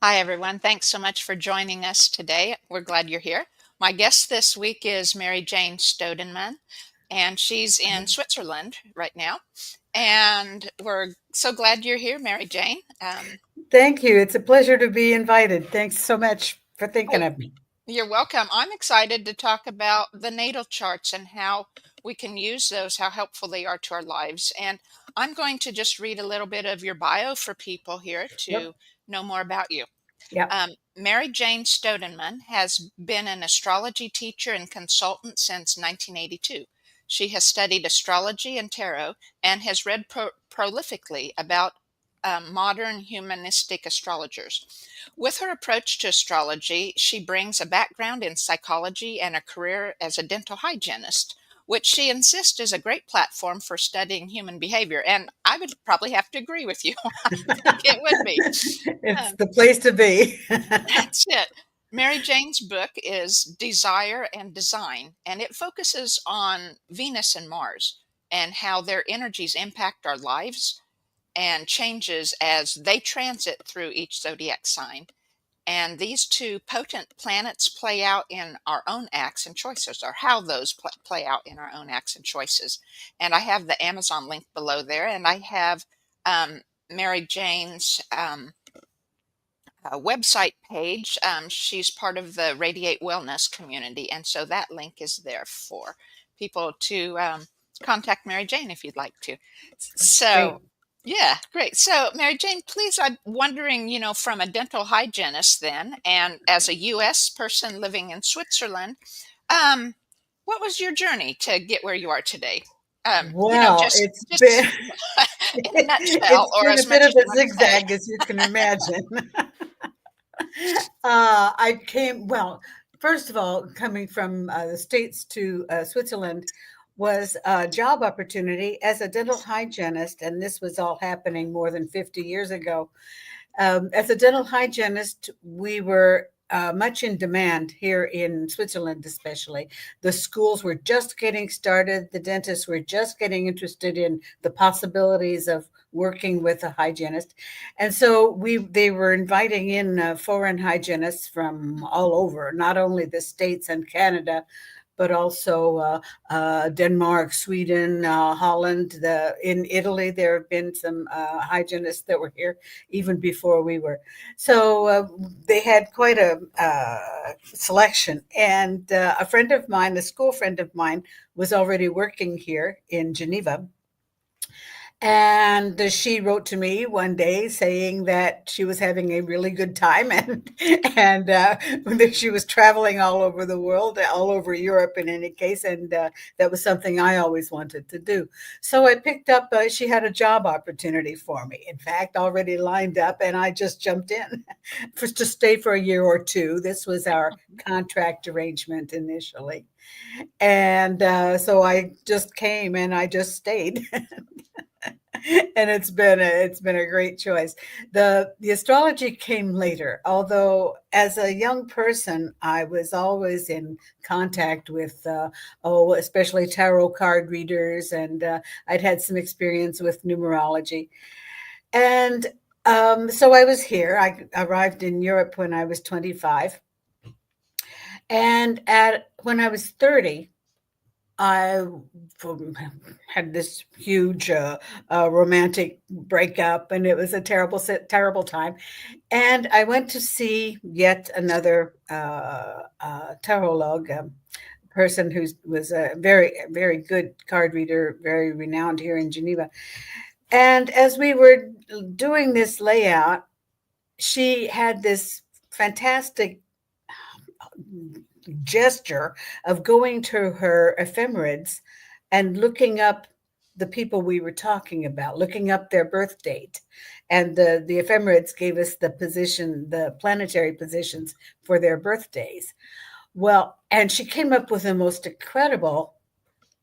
Hi, everyone. Thanks so much for joining us today. We're glad you're here. My guest this week is Mary Jane Staudenmann, and she's in Switzerland right now. And we're so glad you're here, Mary Jane. Thank you. It's a pleasure to be invited. Thanks so much for thinking Oh, of me. you're welcome. I'm excited to talk about the natal charts and how we can use those, how helpful they are to our lives. And I'm going to just read a little bit of your bio for people here Yep. to know more about you. Yep. Mary Jane Staudenmann has been an astrology teacher and consultant since 1982. She has studied astrology and tarot and has read prolifically about modern humanistic astrologers. With her approach to astrology, she brings a background in psychology and a career as a dental hygienist, which she insists is a great platform for studying human behavior. And I would probably have to agree with you. I think it would be. It's Um, the place to be. that's it. Mary Jane's book is Desire and Design, and it focuses on Venus and Mars and how their energies impact our lives and changes as they transit through each zodiac sign. And these two potent planets play out in our own acts and choices, or how those play out in our own acts and choices. And I have the Amazon link below there, and I have um, Mary Jane's website page. She's part of the Radiate Wellness community, and so that link is there for people to contact Mary Jane if you'd like to. So, Great. yeah, great. So, Mary Jane, please, I'm wondering, from a dental hygienist then, and as a U.S. person living in Switzerland, um, what was your journey to get where you are today? Well, it's been Just in a nutshell, it's or been as a bit much of as you a want to say. zigzag, as you can imagine. I came, well, first of all, coming from the States to Switzerland was a job opportunity as a dental hygienist, and this was all happening more than 50 years ago. As a dental hygienist, we were much in demand here in Switzerland, especially. The schools were just getting started. The dentists were just getting interested in the possibilities of working with a hygienist, and so they were inviting in foreign hygienists from all over, not only the States and Canada, but also Denmark, Sweden, Holland. In Italy, there have been some hygienists that were here even before we were. So they had quite a selection. And a friend of mine, a school friend of mine, was already working here in Geneva, and she wrote to me one day saying that she was having a really good time, and that she was traveling all over the world, all over Europe in any case, and that was something I always wanted to do. So I picked up. She had a job opportunity for me. In fact, already lined up, and I just jumped in for to stay for a year or two. This was our contract arrangement initially, and so I just came and I just stayed. And it's been a great choice. The astrology came later, although as a young person I was always in contact with especially tarot card readers, and I'd had some experience with numerology. And so I was here. I arrived in Europe when I was 25, and at when I was 30, I had this huge romantic breakup, and it was a terrible time. And I went to see yet another tarolog, person who was a very good card reader, very renowned here in Geneva. And as we were doing this layout, she had this fantastic gesture of going to her ephemerides and looking up the people we were talking about, looking up their birth date. And the ephemerides gave us the position, the planetary positions for their birthdays. Well, and she came up with the most incredible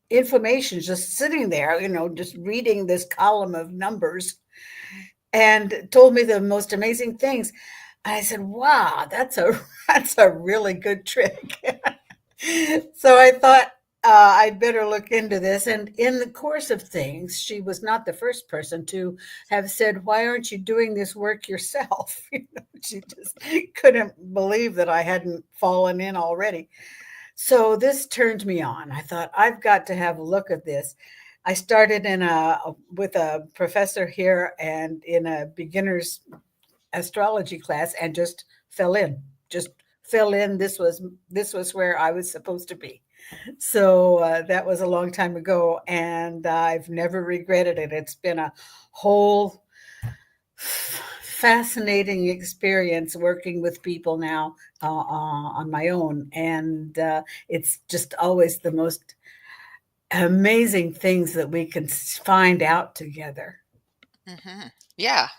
information just sitting there, just reading this column of numbers, and told me the most amazing things. I said, "Wow, that's a really good trick." So I thought I'd better look into this. And in the course of things, she was not the first person to have said, "Why aren't you doing this work yourself?" She just couldn't believe that I hadn't fallen in already. So this turned me on. I thought, I've got to have a look at this. I started with a professor here and in a beginner's astrology class and just fell in. Just fell in. This was where I was supposed to be. So that was a long time ago, and I've never regretted it. It's been a whole fascinating experience working with people now on my own, and it's just always the most amazing things that we can find out together. Hmm. Yeah.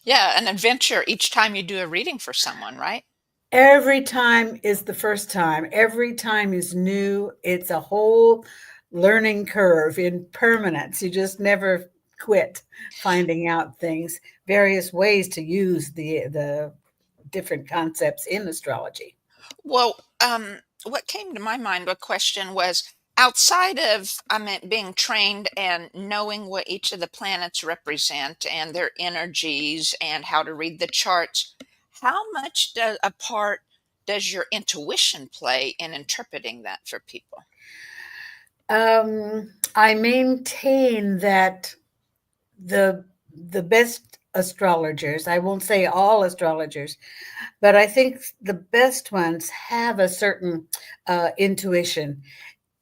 Yeah. An adventure each time you do a reading for someone, right? Every time is the first time. Every time is new. It's a whole learning curve in permanence. You just never quit finding out things, various ways to use the different concepts in astrology. Well, what came to my mind, a question was outside of, I mean, being trained and knowing what each of the planets represent and their energies and how to read the charts, how much a part does your intuition play in interpreting that for people? I maintain that the the best astrologers, I won't say all astrologers, but I think the best ones have a certain intuition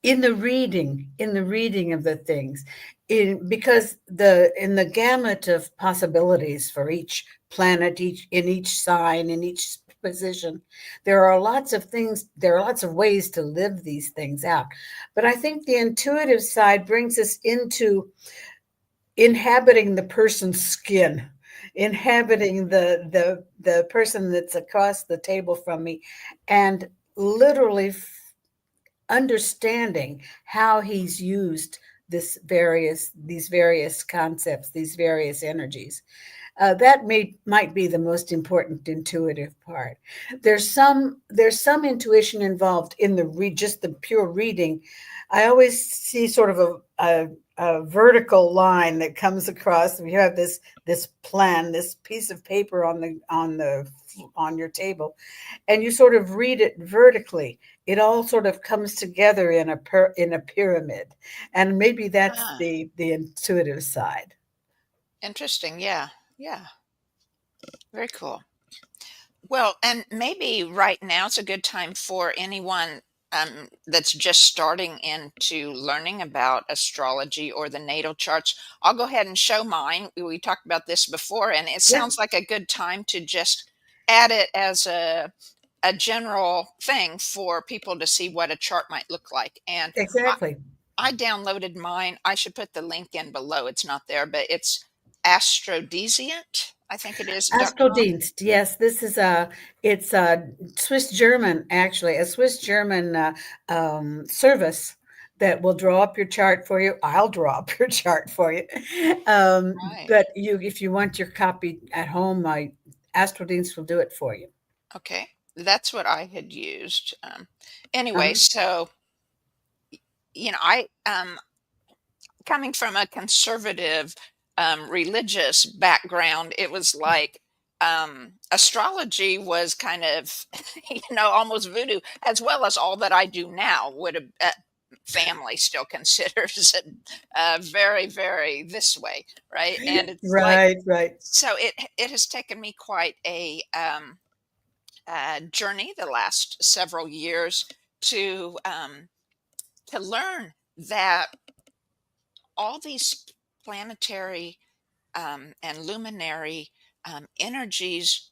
in the reading of the things, because the in the gamut of possibilities for each planet, each sign, in each position, there are lots of ways to live these things out. But I think the intuitive side brings us into inhabiting the person's skin, inhabiting the person that's across the table from me, and literally understanding how he's used these various concepts, these various energies. That might be the most important intuitive part. There's some intuition involved in just the pure reading. I always see sort of a vertical line that comes across. We have this plan, this piece of paper on your table, and you sort of read it vertically. It all sort of comes together in a pyramid, and maybe that's Ah, the intuitive side. interesting. Yeah. Yeah. Very cool. Well, and maybe right now is a good time for anyone that's just starting into learning about astrology or the natal charts. I'll go ahead and show mine. We talked about this before, and it Yeah, sounds like a good time to just add it as a general thing for people to see what a chart might look like. And I, exactly. I downloaded mine. I should put the link in below. It's not there, but it's Astrodesiant, I think it is, .com. Astrodienst, yes, it's a Swiss German, actually, a Swiss German service that will draw up your chart for you. I'll draw up your chart for you. Right. But if you want your copy at home, my Astrodienst will do it for you. Okay, that's what I had used. Anyway, Uh-huh. so I coming from a conservative religious background, it was like astrology was kind of almost voodoo, as well as all that I do now would have. Family still considers it very, very this way, right? And it's like Right, right. so it has taken me quite a journey the last several years to to learn that all these planetary and luminary energies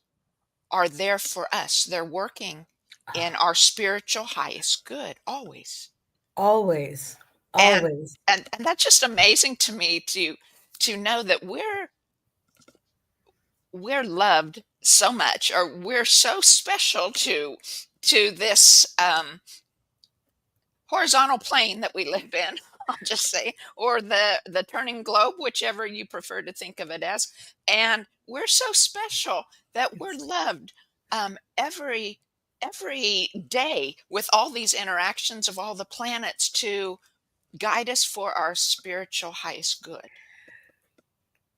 are there for us. They're working in our spiritual highest good always, Always, and always. and that's just amazing to me to know that we're loved so much, or we're so special to this horizontal plane that we live in. I'll just say, or the turning globe, whichever you prefer to think of it as. And we're so special that we're loved every day with all these interactions of all the planets to guide us for our spiritual highest good.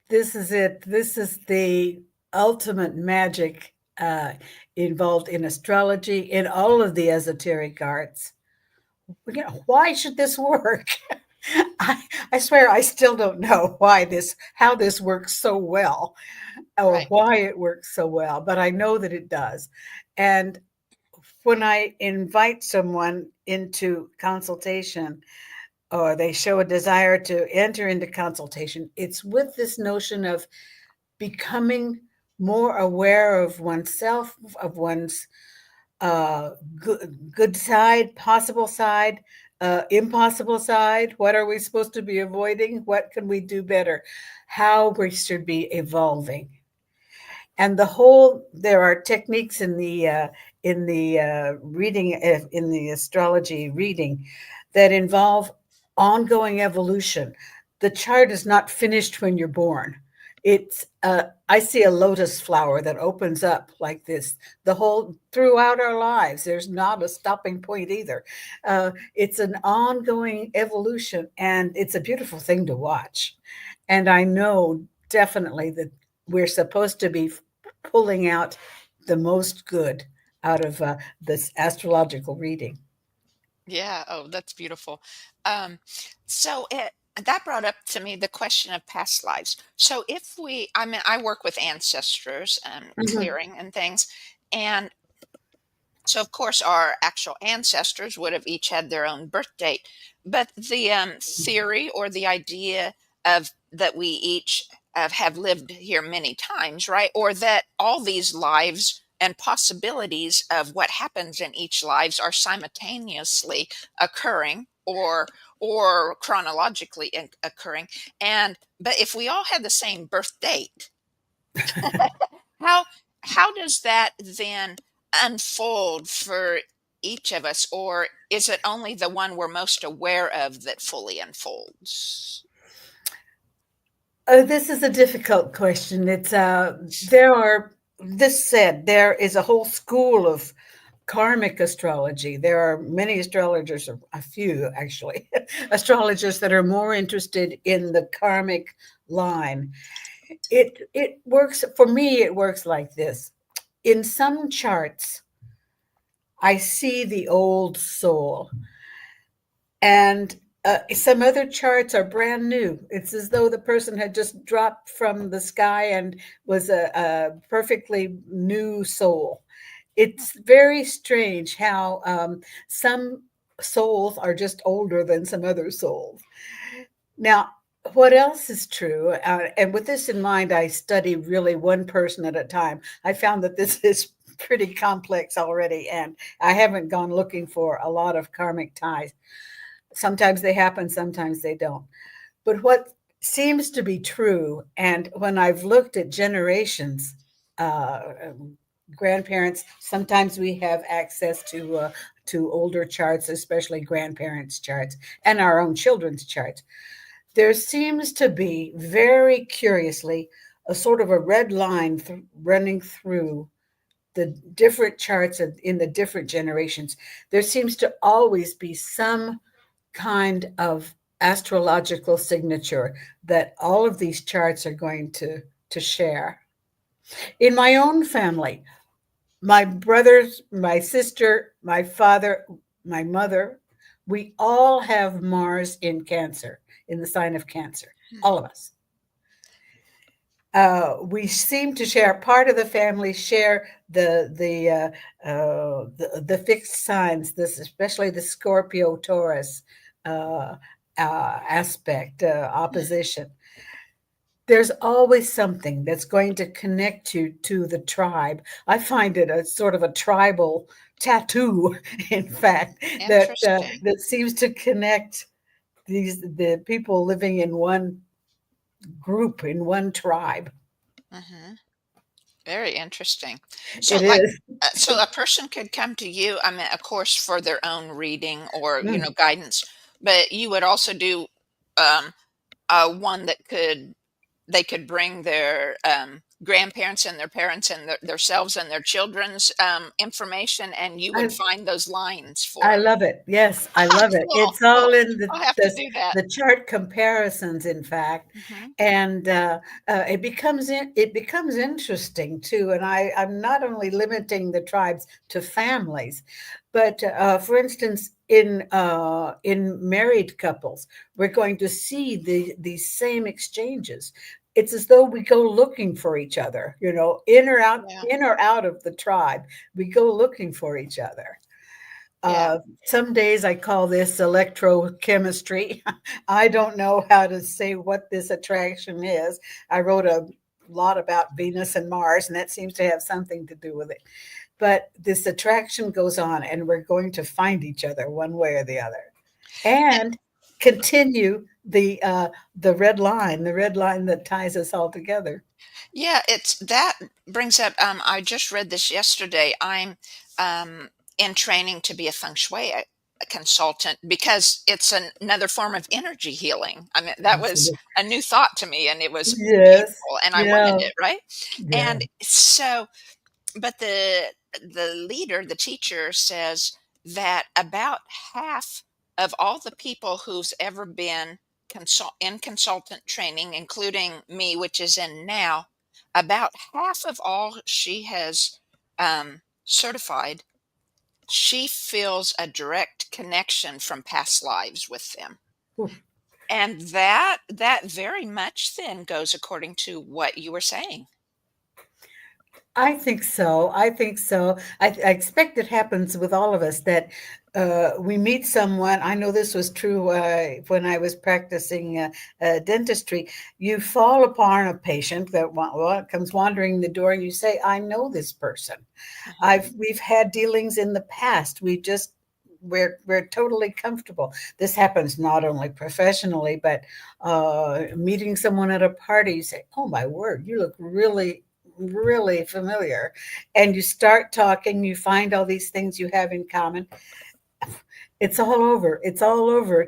This is it. This is the ultimate magic uh, involved in astrology, in all of the esoteric arts. You know, why should this work? I, I swear I still don't know how this works so well, or Right. why it works so well, but I know that it does. And when I invite someone into consultation, or they show a desire to enter into consultation, it's with this notion of becoming more aware of oneself, of one's good side, possible side, impossible side. What are we supposed to be avoiding? What can we do better? How we should be evolving. And there are techniques in the reading, in the astrology reading, that involve ongoing evolution. The chart is not finished when you're born. It's I see a lotus flower that opens up like this the whole throughout our lives. There's not a stopping point either. It's an ongoing evolution, and it's a beautiful thing to watch. And I know definitely that we're supposed to be pulling out the most good out of this astrological reading. Yeah. Oh, that's beautiful. Um, so that brought up to me the question of past lives. So if I mean, I work with ancestors and Mhm. clearing and things, and so, of course, our actual ancestors would have each had their own birth date, but the theory or the idea of that we each have lived here many times, right? Or that all these lives and possibilities of what happens in each lives are simultaneously occurring or chronologically occurring. And but if we all had the same birth date, how how does that then unfold for each of us, or is it only the one we're most aware of that fully unfolds? Oh, this is a difficult question. There are, this said, there is a whole school of karmic astrology. There are many astrologers, or a few actually, astrologers that are more interested in the karmic line. It works for me. It works like this. In some charts, I see the old soul, and some other charts are brand new. It's as though the person had just dropped from the sky and was a perfectly new soul. It's very strange how some souls are just older than some other souls. Now, what else is true? And with this in mind, I study really one person at a time. I found that this is pretty complex already, and I haven't gone looking for a lot of karmic ties. Sometimes they happen, sometimes they don't. But what seems to be true, and when I've looked at generations, uh, grandparents, sometimes we have access to older charts, especially grandparents' charts, and our own children's charts. There seems to be, very curiously, a sort of a red line running through the different charts in the different generations. There seems to always be some kind of astrological signature that all of these charts are going to share. In my own family, my brothers, my sister, my father, my mother, we all have Mars in Cancer, in the sign of Cancer, Hmm. all of us. We seem to share, part of the family share the fixed signs, this especially the Scorpio Taurus uh, aspect, Hmm. opposition. There's always something that's going to connect you to the tribe. I find it a sort of a tribal tattoo, in fact, Interesting. that seems to connect the people living in one group, in one tribe. Hmm. Very interesting. So, It like, is. so a person could come to you, I mean, of course, for their own reading or, Mm. guidance, but you would also do one that they could bring their grandparents and their parents and themselves and their children's information, and you would I find those lines I for. love it. Yes, I love it. Cool, It's cool. all in I'll have to do that. the chart comparisons, in fact, Hmm. and it becomes interesting too. And I'm not only limiting the tribes to families, but for instance, in married couples, we're going to see these same exchanges. It's as though we go looking for each other, Yeah, in or out of the tribe. We go looking for each other. yeah, Some days I call this electrochemistry. I don't know how to say what this attraction is. I wrote a lot about Venus and Mars, and that seems to have something to do with it. But this attraction goes on, and we're going to find each other one way or the other, and continue the red line that ties us all together. yeah. It's that brings up. I just read this yesterday. I'm in training to be a feng shui a consultant because it's another form of energy healing. I mean, that was Absolutely. a new thought to me, and it was Yes. beautiful, and I wanted Yeah. it, right? Yeah. And so, but the leader, the teacher says that about half of all the people who's ever been in consultant training, including me, which is in now, about half of all she has certified, she feels a direct connection from past lives with them. And that very much then goes according to what you were saying. I think so. I think so. I expect it happens with all of us that we meet someone. I know this was true when I was practicing dentistry. You fall upon a patient that comes wandering the door, and you say, "I know this person. Uh-huh. We've had dealings in the past. We're totally comfortable." This happens not only professionally, but meeting someone at a party. You say, "Oh my word, you look really familiar," and you start talking. You find all these things you have in common. It's all over. It's all over.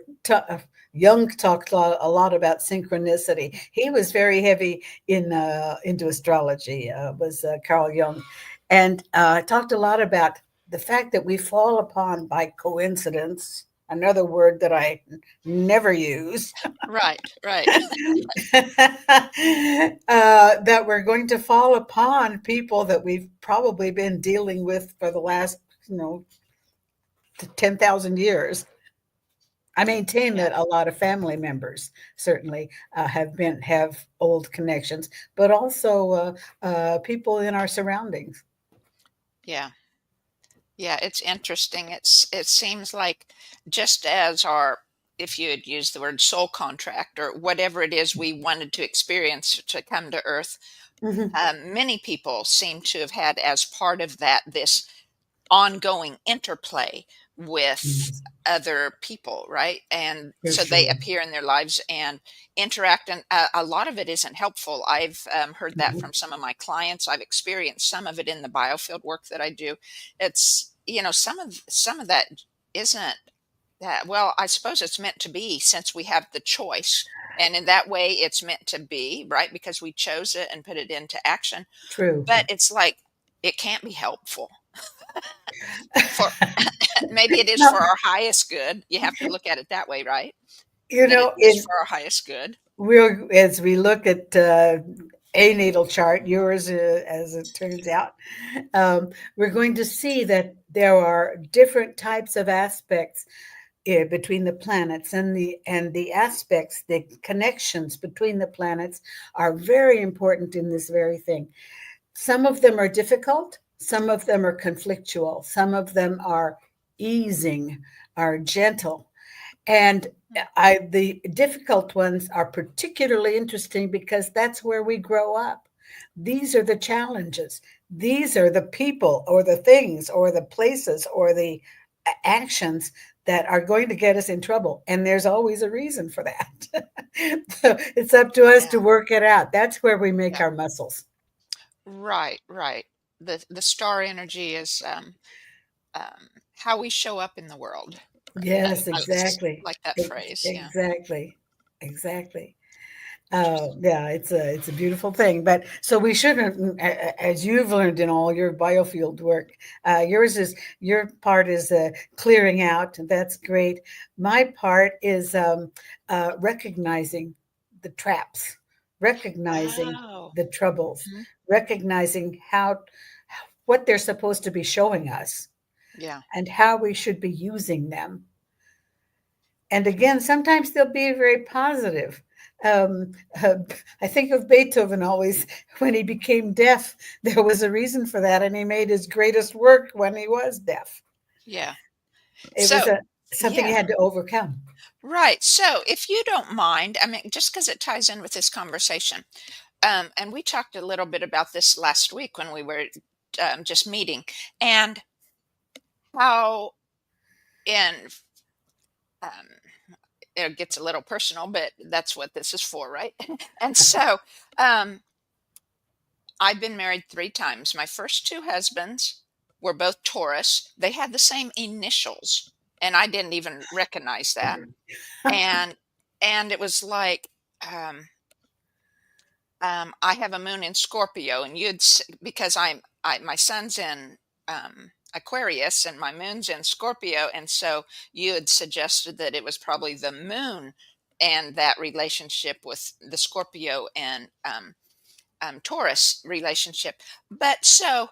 Jung talked a lot about synchronicity. He was very heavy into astrology. Was Carl Jung, and talked a lot about the fact that we fall upon by coincidence. Another word that I never use. Right, right. That we're going to fall upon people that we've probably been dealing with for the last, 10,000 years. I maintain Yeah, that a lot of family members certainly have old connections, but also people in our surroundings. yeah. Yeah, it's interesting. It seems like just as our, if you had used the word soul contract or whatever it is we wanted to experience to come to Earth, Mhm. many people seem to have had as part of that this ongoing interplay with Yes, other people, right? And for so they sure. appear in their lives and interact, and a lot of it isn't helpful. I've heard that Mhm. from some of my clients. I've experienced some of it in the biofield work that I do. It's, some of that isn't that well. I suppose it's meant to be since we have the choice. And in that way, it's meant to be, right? Because we chose it and put it into action. True. But it's like, it can't be helpful for maybe it is No, for our highest good. You have to look at it that way, right? you That it know, is in for our highest good. as we look at a natal chart, yours, as it turns out, we're going to see that there are different types of aspects between the planets, and the aspects, the connections between the planets are very important in this very thing. Some of them are difficult, some of them are conflictual, some of them are easing, are gentle, and the difficult ones are particularly interesting because that's where we grow up. These are the challenges. These are the people or the things or the places or the actions that are going to get us in trouble. And there's always a reason for that. So it's up to us Yeah, to work it out. That's where we make yeah. our muscles. Right, right. The star energy is how we show up in the world. Yes, I exactly. like that phrase. Yeah. Exactly. Exactly. Oh, yeah, it's a beautiful thing. But so we shouldn't, as you've learned in all your biofield work, your part is clearing out. That's great. My part is recognizing the traps, recognizing Oh, the troubles, mhm. recognizing how what they're supposed to be showing us Yeah. and how we should be using them. And again, sometimes they'll be very positive. Um, uh, I think of Beethoven always when he became deaf. There was a reason for that, and he made his greatest work when he was deaf. Yeah. It was So, something he yeah. had to overcome. Right. So, if you don't mind, I mean, just because it ties in with this conversation, and we talked a little bit about this last week when we were just meeting, and how in um, it gets a little personal, but that's what this is for, right? And so, um, I've been married 3 times. My first two husbands were both Taurus. They had the same initials, and I didn't even recognize that. And and it was like, um, I have a moon in Scorpio, and because my son's in Aquarius, and my moon's in Scorpio, and so you had suggested that it was probably the moon and that relationship with the Scorpio and Taurus relationship. But so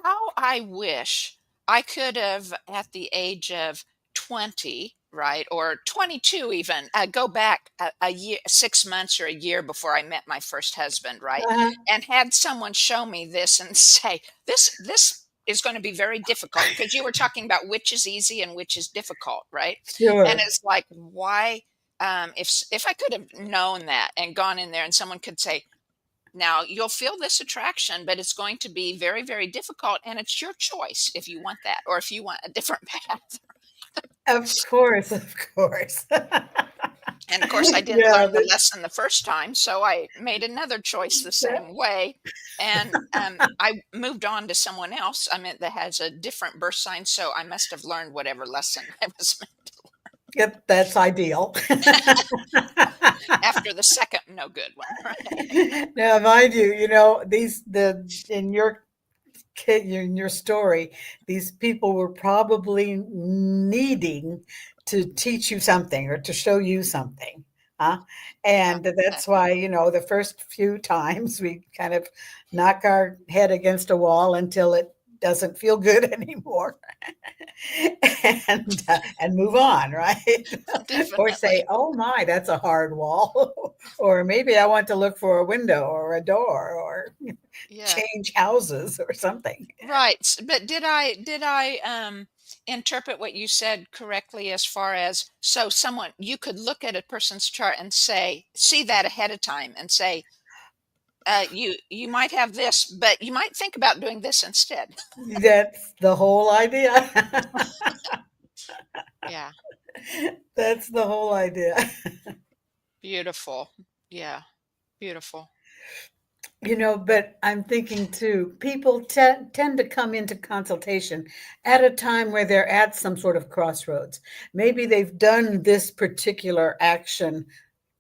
how I wish I could have, at the age of 20, right, or 22 even, go back a year, 6 months or a year before I met my first husband, right, Uh-huh. and had someone show me this and say, this is going to be very difficult, because you were talking about which is easy and which is difficult, right? And Sure. it's like, why, if I could have known that and gone in there and someone could say, now, you'll feel this attraction, but it's going to be very, very difficult, and it's your choice if you want that or if you want a different path. Of course, of course. And of course, I didn't Yeah, learn the lesson the first time, so I made another choice the that same way, and I moved on to someone else. I mean, that has a different birth sign, so I must have learned whatever lesson I was meant yep, that's ideal. after the second no good one, right? Now, mind you, these the in your story, these people were probably needing to teach you something or to show you something. Huh? Yeah, And that's exactly. why, the first few times we kind of knock our head against a wall until it doesn't feel good anymore and move on, right? Or say, Definitely. oh my, that's a hard wall. Or maybe I want to look for a window or a door or Yeah. change houses or something. Right, but did I interpret what you said correctly, as far as, so someone, you could look at a person's chart and say, see that ahead of time and say, you might have this, but you might think about doing this instead. That's the whole idea. Yeah, That's the whole idea. beautiful. Yeah, beautiful. But I'm thinking too, people tend to come into consultation at a time where they're at some sort of crossroads. Maybe they've done this particular action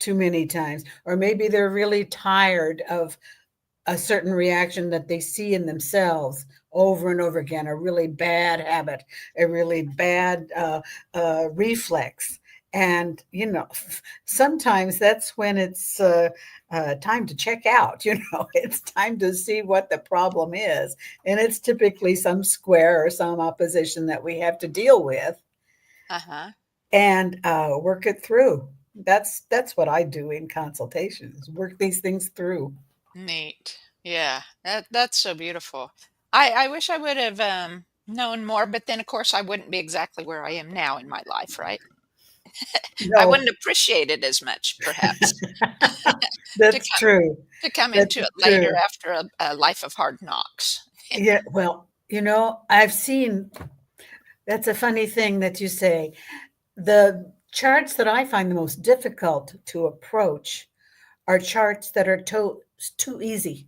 too many times, or maybe they're really tired of a certain reaction that they see in themselves over and over again, a really bad habit, a really bad reflex. And, sometimes that's when it's time to check out, it's time to see what the problem is. And it's typically some square or some opposition that we have to deal with Uh-huh. and work it through. That's what I do in consultations, work these things through. Neat. Yeah, that's so beautiful. I wish I would have known more, but then of course I wouldn't be exactly where I am now in my life, right? I No, wouldn't appreciate it as much, perhaps, to that's come true. to come into That's it later true. after a life of hard knocks. Yeah, well, I've seen that's a funny thing that you say. The charts that I find the most difficult to approach are charts that are too easy,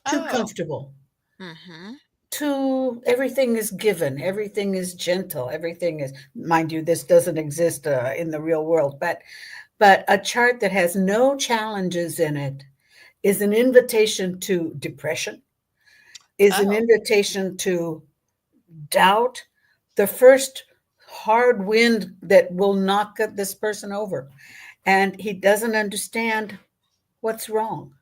too Oh, comfortable, mhm. too everything is given, everything is gentle, everything is, mind you, this doesn't exist in the real world, but But a chart that has no challenges in it is an invitation to depression, is an Oh, invitation to doubt, the first hard wind that will knock this person over. And he doesn't understand what's wrong.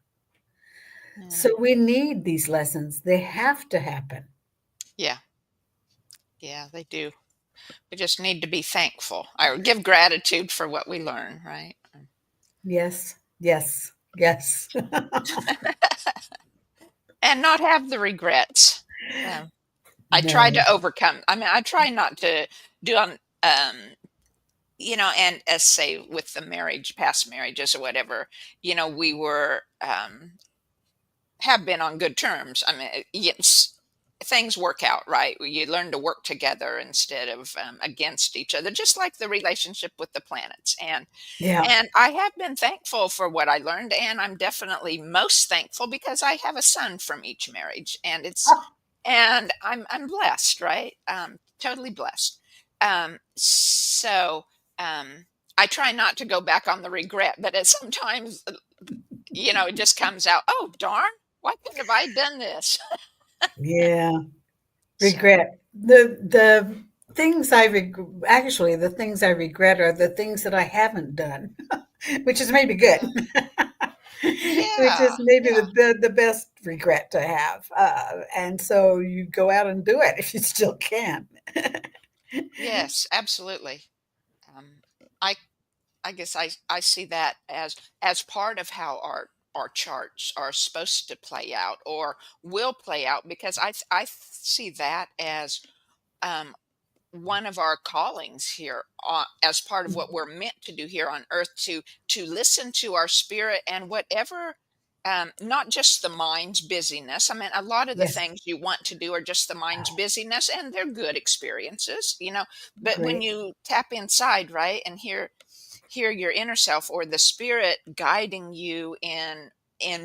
yeah. So we need these lessons. They have to happen. Yeah. Yeah, they do. We just need to be thankful or give gratitude for what we learn, right? Yes, yes, yes. And not have the regrets. Um, I try No, to overcome. I mean, I try not to do on, and as say with the marriage, past marriages or whatever, we were have been on good terms. I mean, yes, things work out, right? You learn to work together instead of against each other, just like the relationship with the planets. And yeah. and I have been thankful for what I learned, and I'm definitely most thankful because I have a son from each marriage, and I'm blessed, right? Totally blessed. So I try not to go back on the regret, but it sometimes, it just comes out. Oh darn! Why couldn't have I done this? Yeah, So regret. The things I actually the things I regret are the things that I haven't done, which is maybe good. Which yeah, is maybe yeah, the best regret to have. And so you go out and do it if you still can. yes, absolutely. Um, I I guess I see that as part of how our charts are supposed to play out or will play out because I see that as um, one of our callings here as part of what we're meant to do here on earth to listen to our spirit and whatever not just the mind's busyness. I mean, a lot of the Yes, things you want to do are just the mind's busyness and they're good experiences, but when great. you tap inside, right, and hear your inner self or the spirit guiding you in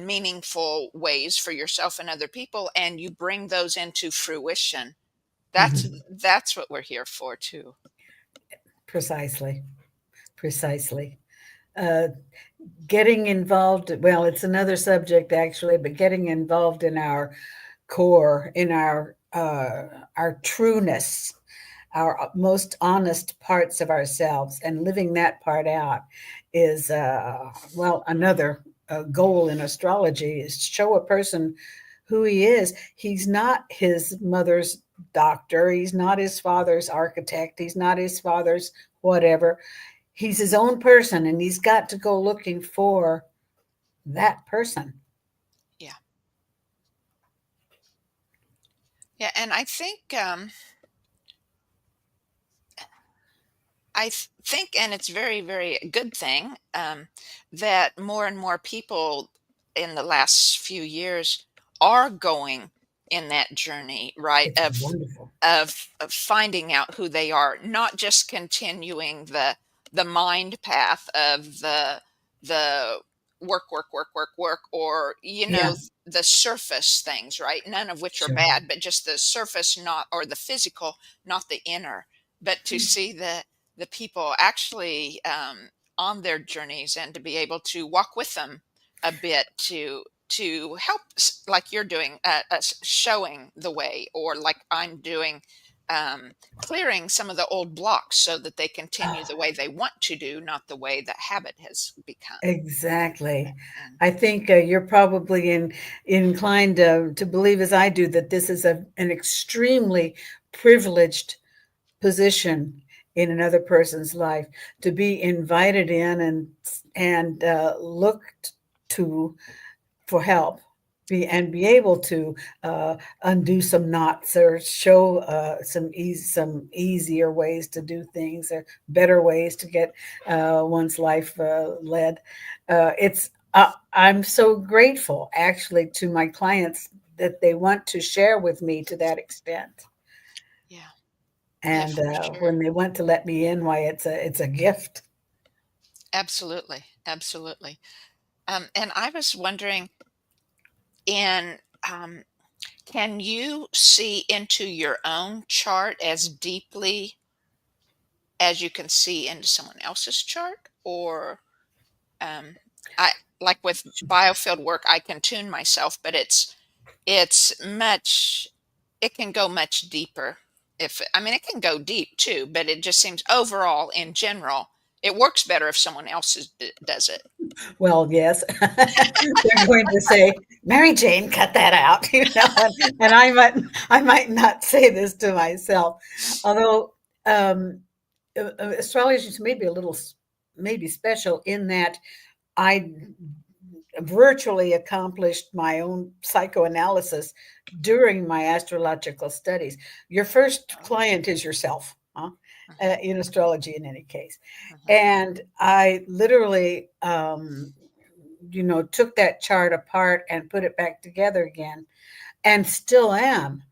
meaningful ways for yourself and other people, and you bring those into fruition, that's Mhm. that's what we're here for too. Precisely, precisely. Uh, Getting involved, well, it's another subject actually, but getting involved in our core, in our trueness, our most honest parts of ourselves, and living that part out is, well, another goal in astrology is to show a person who he is. He's not his mother's doctor, he's not his father's architect, he's not his father's whatever. He's his own person, and he's got to go looking for that person. Yeah, yeah, and I think think, and it's very, very a good thing, that more and more people in the last few years are going in that journey, right? It's wonderful. Of finding out who they are, not just continuing the mind path of the work, work, work, work, work, or Yeah, the surface things, right? None of which are sure. bad, but just the surface, not or the physical, not the inner. But to see the people actually on their journeys and to be able to walk with them a bit to help like you're doing us showing the way or like I'm doing clearing some of the old blocks so that they continue the way they want to do, not the way that habit has become. Exactly. And I think you're probably inclined to believe, as I do, that this is an extremely privileged position in another person's life to be invited in and looked to for help, yeah, be able to undo some knots or show some easier ways to do things or better ways to get one's life led. It's I'm so grateful actually to my clients that they want to share with me to that extent. yeah, yeah, And for sure. when they want to let me in, why it's a gift. Absolutely, absolutely. And I was wondering, in can you see into your own chart as deeply as you can see into someone else's chart, or I like with biofield work, I can tune myself, but it's much, it can go much deeper. If I mean, it can go deep too, but it just seems overall, in general, it works better if someone else does it. Well, yes, they're going to say, "Mary Jane, cut that out," and I might not say this to myself, although um, astrology is maybe a little maybe special in that I virtually accomplished my own psychoanalysis during my astrological studies. Your first Oh, client is yourself, huh? mhm, In astrology, in any case. mhm. And I literally, took that chart apart and put it back together again, and still am.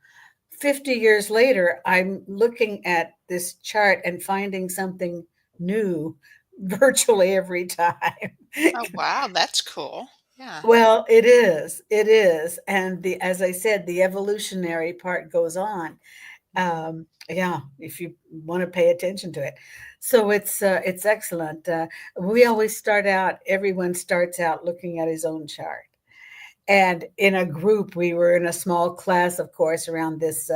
50 years later, I'm looking at this chart and finding something new virtually every time. Oh, wow, that's cool. Yeah. Well, it is, and as I said, the evolutionary part goes on. Mhm. Yeah, if you want to pay attention to it. So it's excellent. We always start out. Everyone starts out looking at his own chart, and in a group, we were in a small class, of course, around this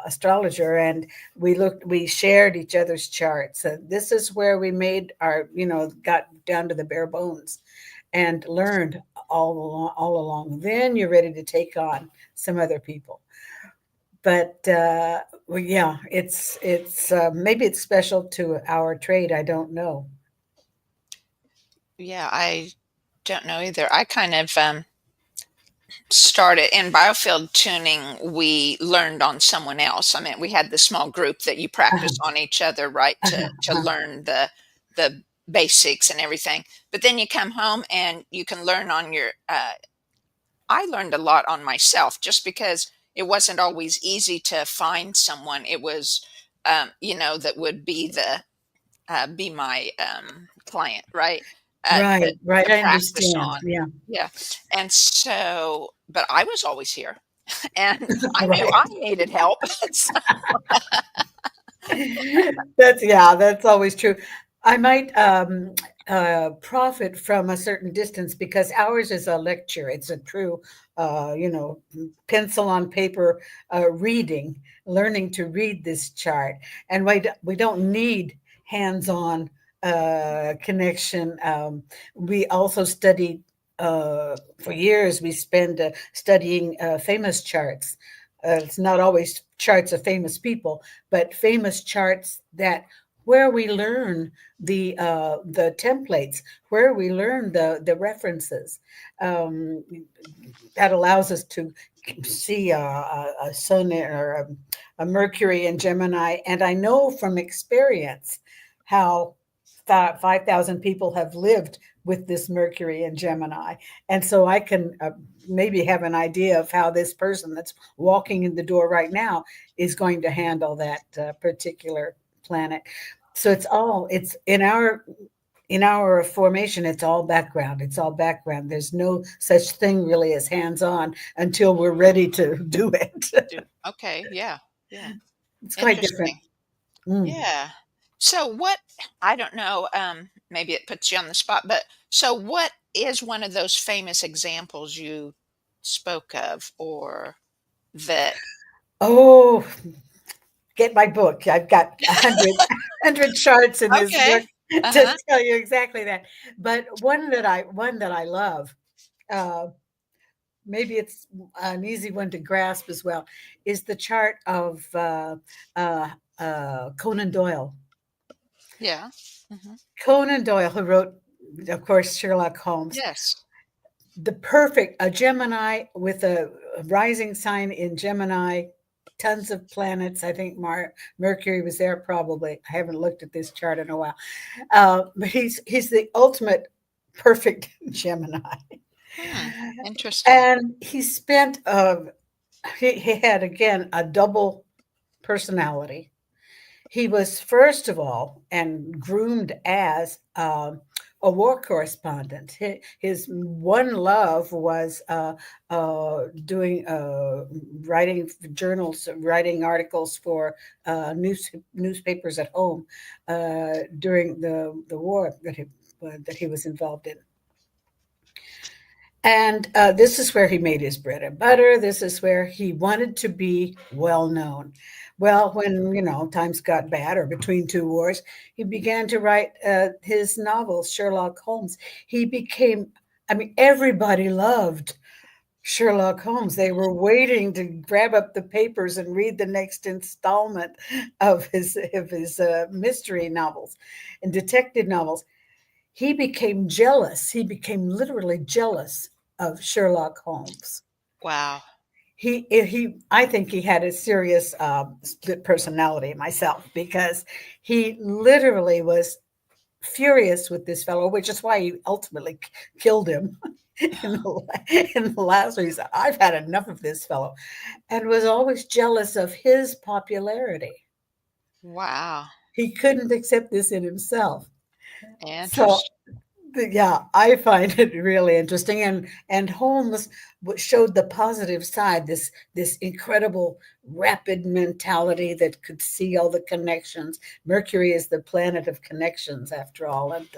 astrologer, and we shared each other's charts. This is where we made our, got down to the bare bones and learned all along. Then you're ready to take on some other people. But well, yeah, it's maybe it's special to our trade. I don't know. Yeah, I don't know either. I kind of started in biofield tuning. We learned on someone else. I mean, we had the small group that you practice Uh-huh, on each other, right, to uh-huh. learn the basics and everything. But then you come home and you can learn on your. I learned a lot on myself just because it wasn't always easy to find someone. It was, that would be my client, right? Right, right. To I practice understand. on. Yeah, Yeah. And so, but I was always here and I knew I right. needed help. So, That's always true. I might profit from a certain distance because ours is a lecture. It's a true, uh, you know, pencil on paper reading, learning to read this chart, and we don't need hands-on connection. We also studied for years. We spend studying famous charts. It's not always charts of famous people, but famous charts that where we learn the templates, where we learn the references. Um, that allows us to see a sun or a Mercury in Gemini, and I know from experience how 5,000 people have lived with this Mercury in Gemini, and so I can maybe have an idea of how this person that's walking in the door right now is going to handle that particular planet. So it's in our formation, it's all background. It's all background. There's no such thing really as hands-on until we're ready to do it. okay. Yeah. Yeah. It's quite different. Interesting. Mm. Yeah. So what, I don't know, maybe it puts you on the spot, but so what is one of those famous examples you spoke of or that Oh, get my book. I've got 100 charts in this okay. book to Uh-huh. tell you exactly that. But one that I love, uh, maybe it's an easy one to grasp as well, is the chart of uh, Conan Doyle. Yeah. Mhm. Conan Doyle, who wrote, of course, Sherlock Holmes, Yes. the perfect, a Gemini with a rising sign in Gemini, tons of planets. I think Mercury was there probably. I haven't looked at this chart in a while. But he's the ultimate perfect Gemini. Hmm. Interesting. And he had again a double personality. He was first of all and groomed as a war correspondent. His one love was doing writing journals, writing articles for newspapers at home during the war. that he was involved in. And this is where he made his bread and butter. This is where he wanted to be well known. Well, when times got bad, or between two wars, he began to write his novels, Sherlock Holmes. He became, I mean, everybody loved Sherlock Holmes. They were waiting to grab up the papers and read the next installment of his mystery novels and detective novels. He became jealous. He became literally jealous of Sherlock Holmes. Wow. I think he had a serious split personality myself, because he literally was furious with this fellow, which is why he ultimately killed him in the last one. He said, "I've had enough of this fellow," and was always jealous of his popularity. Wow. He couldn't accept this in himself. So Interesting. yeah, I find it really interesting, and Holmes showed the positive side, this incredible rapid mentality that could see all the connections. Mercury is the planet of connections, after all, and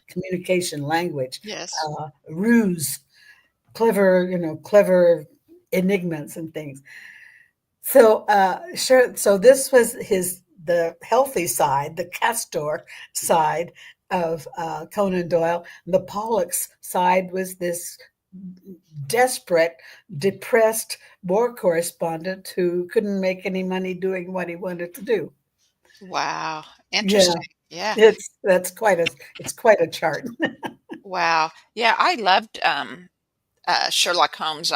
communication, language, Yes. ruse, clever enigmas and things. So sure. So this was the healthy side, the Castor side of Conan Doyle. The Pollux side was this desperate, depressed war correspondent who couldn't make any money doing what he wanted to do. Wow. Yeah, Interesting. Yeah. it's quite a chart. Wow. Yeah, I loved Sherlock Holmes.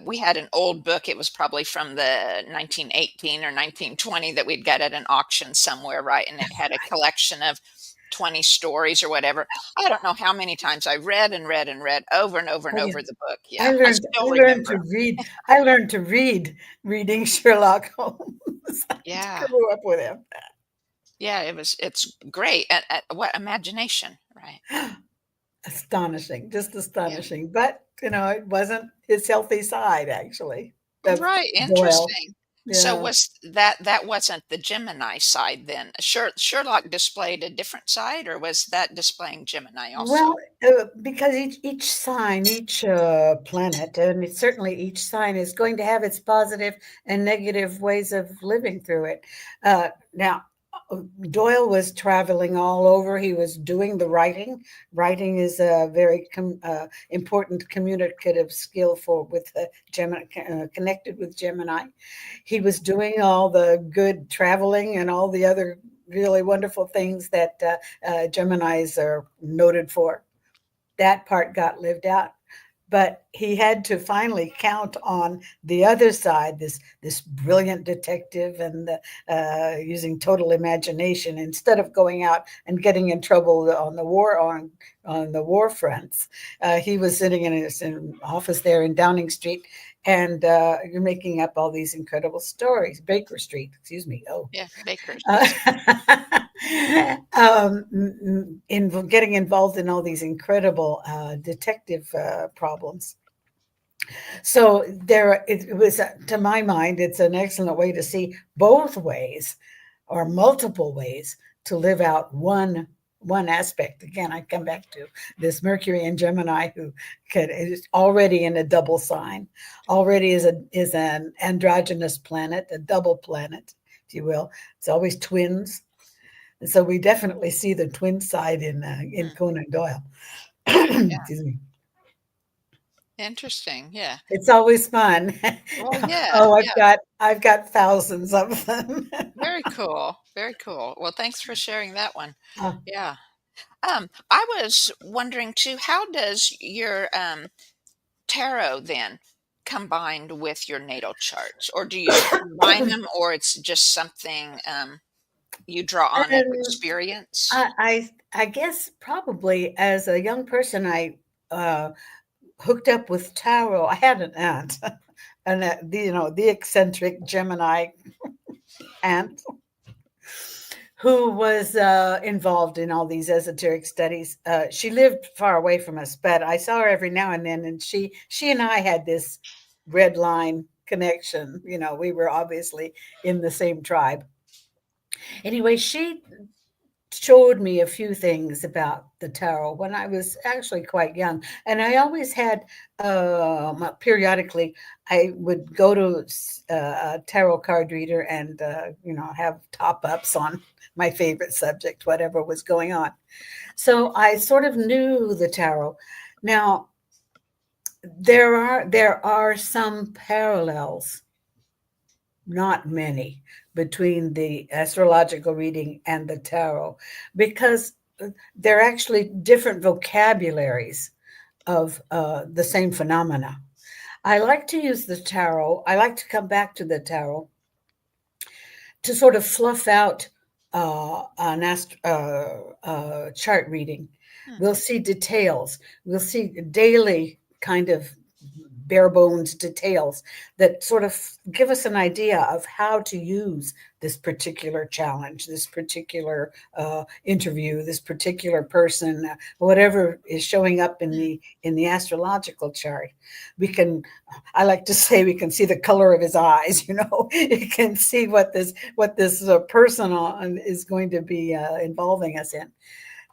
We had an old book. It was probably from the 1918 or 1920 that we'd got at an auction somewhere, right? And it had a collection of 20 stories or whatever. I don't know how many times I read and read and read over and over and Oh yeah. over the book. I Yeah, I learned still I learned remember to 'em. read. I learned to read reading Sherlock Holmes. I Yeah. grew up with him. Yeah, it's great. And what imagination, right? Astonishing, just Yeah. astonishing. But, it wasn't his healthy side, actually, of Right, Doyle. interesting. So Yeah. was that wasn't the Gemini side then? Sherlock displayed a different side, or was that displaying Gemini Well, also? because each sign, each planet, and certainly each sign is going to have its positive and negative ways of living through it. Now, Doyle was traveling all over. He was doing the writing. Writing is a very important communicative skill for with Gemini, connected with Gemini. He was doing all the good traveling and all the other really wonderful things that Geminis are noted for. That part got lived out. But he had to finally count on the other side, this brilliant detective, and using total imagination instead of going out and getting in trouble on the war fronts. He was sitting in his office there in Downing Street, and you're making up all these incredible stories. Baker Street, excuse me. Oh, Yeah, Bakers, uh, yes. in getting involved in all these incredible detective problems. So it was, to my mind, it's an excellent way to see both ways, or multiple ways, to live out one aspect. Again, I come back to this Mercury and Gemini, who is already in a double sign, already is an androgynous planet, a double planet, if you will. It's always twins. And so we definitely see the twin side in Hmm, Conan Doyle. yeah, Excuse me. interesting. Yeah. It's always fun. Well, yeah, Oh, yeah. I've got thousands of them. Very cool. Very cool. Well, thanks for sharing that one. Uh, Yeah. I was wondering too, how does your tarot then combined with your natal charts, or do you combine them, or it's just something you draw on of and experience? I guess probably as a young person, I uh, hooked up with tarot. I had an aunt, and the eccentric Gemini aunt, who was involved in all these esoteric studies. She lived far away from us, but I saw her every now and then, and she and I had this red line connection. We were obviously in the same tribe. Anyway, she showed me a few things about the tarot when I was actually quite young. And I always had, periodically, I would go to a tarot card reader and, have top ups on my favorite subject, whatever was going on. So I sort of knew the tarot. Now, there are some parallels, not many, between the astrological reading and the tarot, because they're actually different vocabularies of the same phenomena. I like to use the tarot. I like to come back to the tarot to sort of fluff out chart reading. Hmm. We'll see details. We'll see daily kind of bare bones details that sort of give us an idea of how to use this particular challenge, this particular interview, this particular person, whatever is showing up in Hmm. the astrological chart. We can, I like to say, we can see the color of his eyes. You can see what this person is going to be involving us in.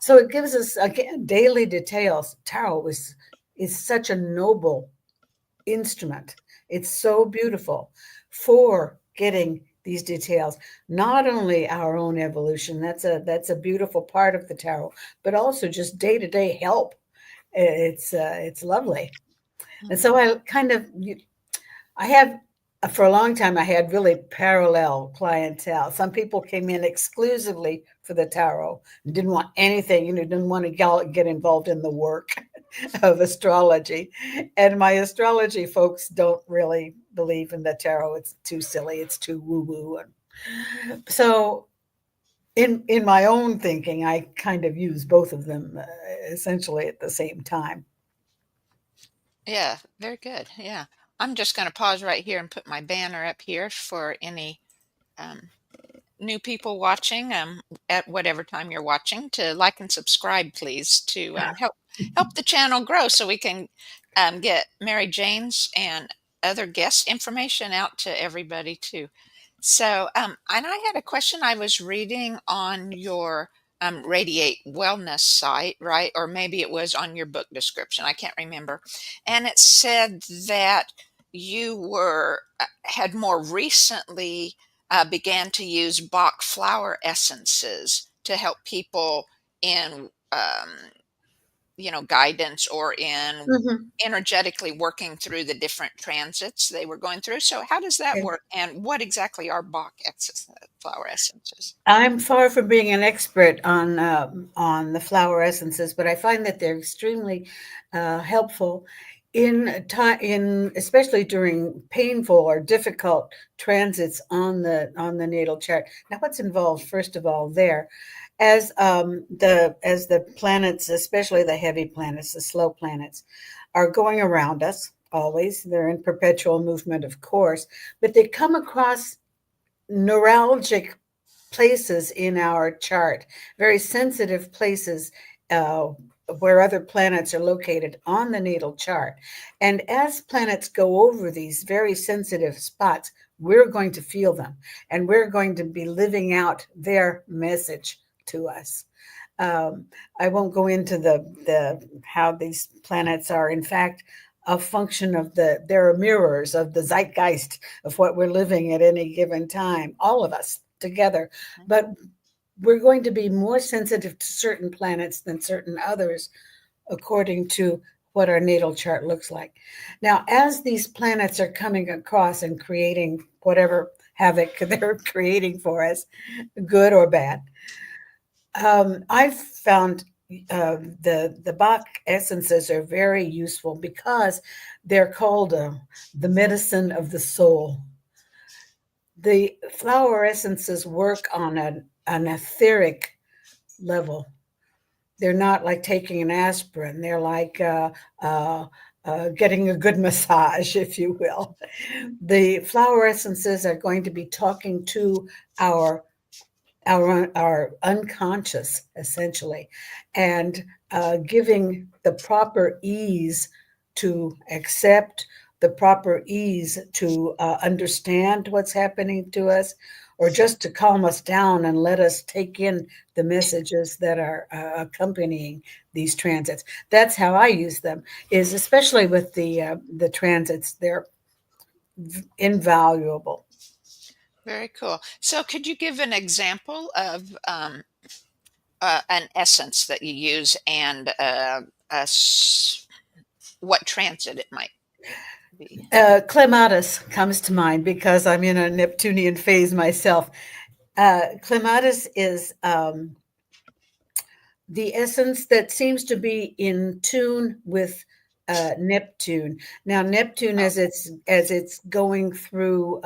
So it gives us again daily details. Tarot is such a noble instrument. It's so beautiful for getting these details. Not only our own evolution, that's a beautiful part of the tarot, but also just day to day help. It's lovely. And Hmm. so I have, for a long time, I had really parallel clientele. Some people came in exclusively for the tarot and didn't want anything, didn't want to get involved in the work of astrology. And my astrology folks don't really believe in the tarot. It's too silly, it's too woo woo. So, in my own thinking, I kind of use both of them essentially at the same time. Yeah, very good. Yeah. I'm just going to pause right here and put my banner up here for any um, new people watching, at whatever time you're watching, to like and subscribe, please, to help the channel grow so we can get Mary Jane's and other guest information out to everybody too. So, and I had a question. I was reading on your Radiate Wellness site, right? Or maybe it was on your book description. I can't remember. And it said that you had more recently began to use Bach flower essences to help people in, guidance or in Mhm. energetically working through the different transits they were going through. So, how does that work? And what exactly are flower essences? I'm far from being an expert on the flower essences, but I find that they're extremely helpful in especially during painful or difficult transits on the natal chart. Now, what's involved, first of all, there, as the planets, especially the heavy planets, the slow planets, are going around us always. They're in perpetual movement, of course, but they come across neuralgic places in our chart, very sensitive places uh, where other planets are located on the natal chart. And as planets go over these very sensitive spots, we're going to feel them and we're going to be living out their message to us. Um, I won't go into the how these planets are, in fact, a function of they're mirrors of the zeitgeist of what we're living at any given time, all of us together. But we're going to be more sensitive to certain planets than certain others, according to what our natal chart looks like. Now, as these planets are coming across and creating whatever havoc they're creating for us, good or bad, I've found the Bach essences are very useful because they're called the medicine of the soul. The flower essences work on an etheric level. They're not like taking an aspirin. They're like uh, getting a good massage, if you will. The flower essences are going to be talking to our our unconscious essentially, and giving the proper ease to accept, the proper ease to understand what's happening to us, or just to calm us down and let us take in the messages that are accompanying these transits. That's how I use them. Is especially with the transits, they're invaluable. Very cool. So, could you give an example of an essence that you use and what transit it might be? Clematis comes to mind because I'm in a Neptunian phase myself. Clematis is the essence that seems to be in tune with Neptune. Now, Neptune, Oh, as it's going through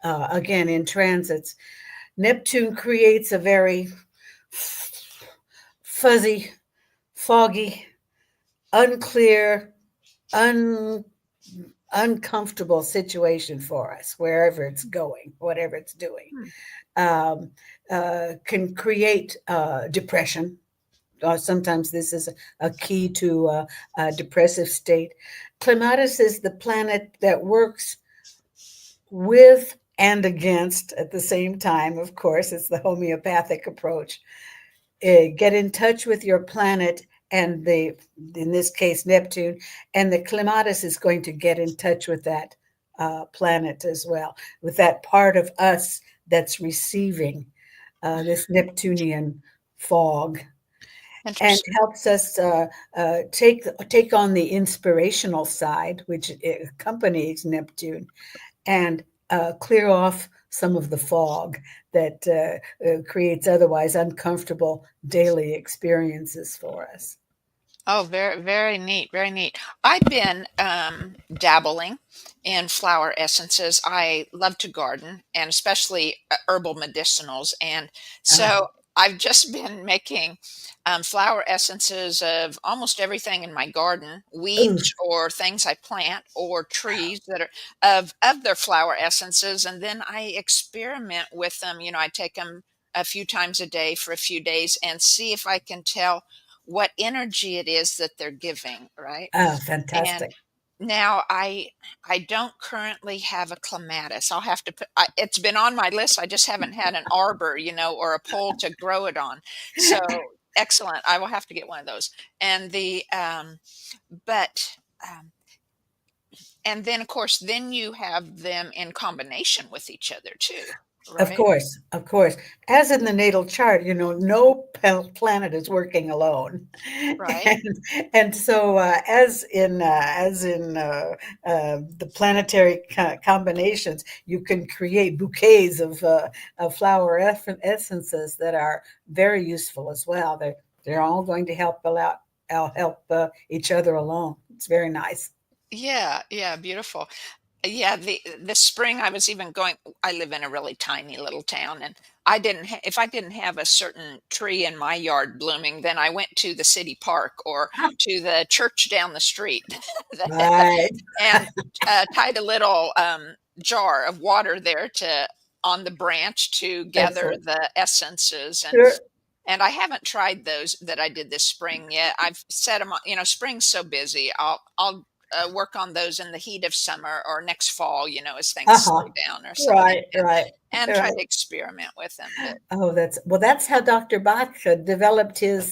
again in transits, Neptune creates a very fuzzy, foggy, unclear, un uncomfortable situation for us wherever it's going, whatever it's doing. hmm, Can create depression. Sometimes this is a key to a depressive state. Clematis is the planet that works with and against at the same time. Of course, it's the homeopathic approach. Get in touch with your planet and in this case, Neptune, and the clematis is going to get in touch with that planet as well, with that part of us that's receiving this Neptunian fog, and interesting. helps us take on the inspirational side, which accompanies Neptune, and clear off some of the fog that creates otherwise uncomfortable daily experiences for us. Oh, very, very neat, very neat. I've been dabbling in flower essences. I love to garden, and especially herbal medicinals. And Uh, so I've just been making flower essences of almost everything in my garden, ooh, weeds or things I plant, or trees that are of their flower essences, and then I experiment with them. I take them a few times a day for a few days and see if I can tell what energy it is that they're giving, right? And fantastic. now I don't currently have a clematis. I'll have to put it's been on my list. I just haven't had an arbor, or a pole to grow it on. So excellent. I will have to get one of those. And the but and then of course then you have them in combination with each other too, Of right? course, of course. As in the natal chart, no planet is working alone, Right. and so the planetary combinations, you can create bouquets of flower essences that are very useful as well. They're all going to help each other along. It's very nice. Yeah, yeah, beautiful. Yeah, the spring I was even going I live in a really tiny little town, and if I didn't have a certain tree in my yard blooming, then I went to the city park or to the church down the street Right. and tied a little jar of water there to on the branch to gather Excellent. the essences, Sure. and I haven't tried those that I did this spring yet. I've set them on, spring's so busy. I'll work on those in the heat of summer or next fall, as things slow Uh-huh. down or something, Right, right, and try right. to experiment with them. But Oh, that's how Dr. Bach developed his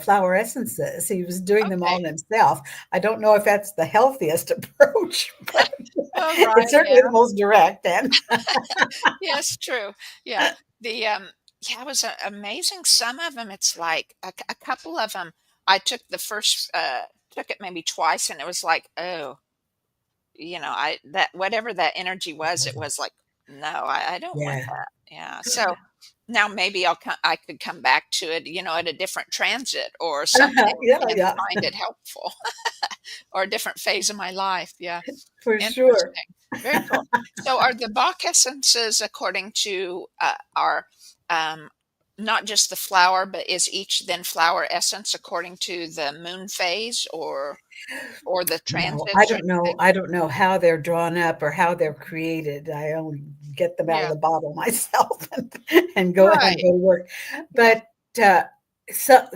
flower essences. He was doing them okay. all himself. I don't know if that's the healthiest approach, but Oh, it's right. certainly Yeah. the most direct. And Yes, true. Yeah. The yeah, it was amazing. Some of them, it's like a couple of them. I took it maybe twice, and it was like, oh, I that whatever that energy was, it was like, no, I don't want yeah, that. Yeah. So now maybe I could come back to it, at a different transit or something yeah, and yeah, find it helpful or a different phase of my life. Yeah. for sure. Interesting. Very cool. So are the Bach essences according to our um, not just the flower, but is each then flower essence according to the moon phase or the No, I transits or don't know. anything? I don't know how they're drawn up or how they're created. I only get them out of Yeah. the bottle myself and Right. go to work. Yes. But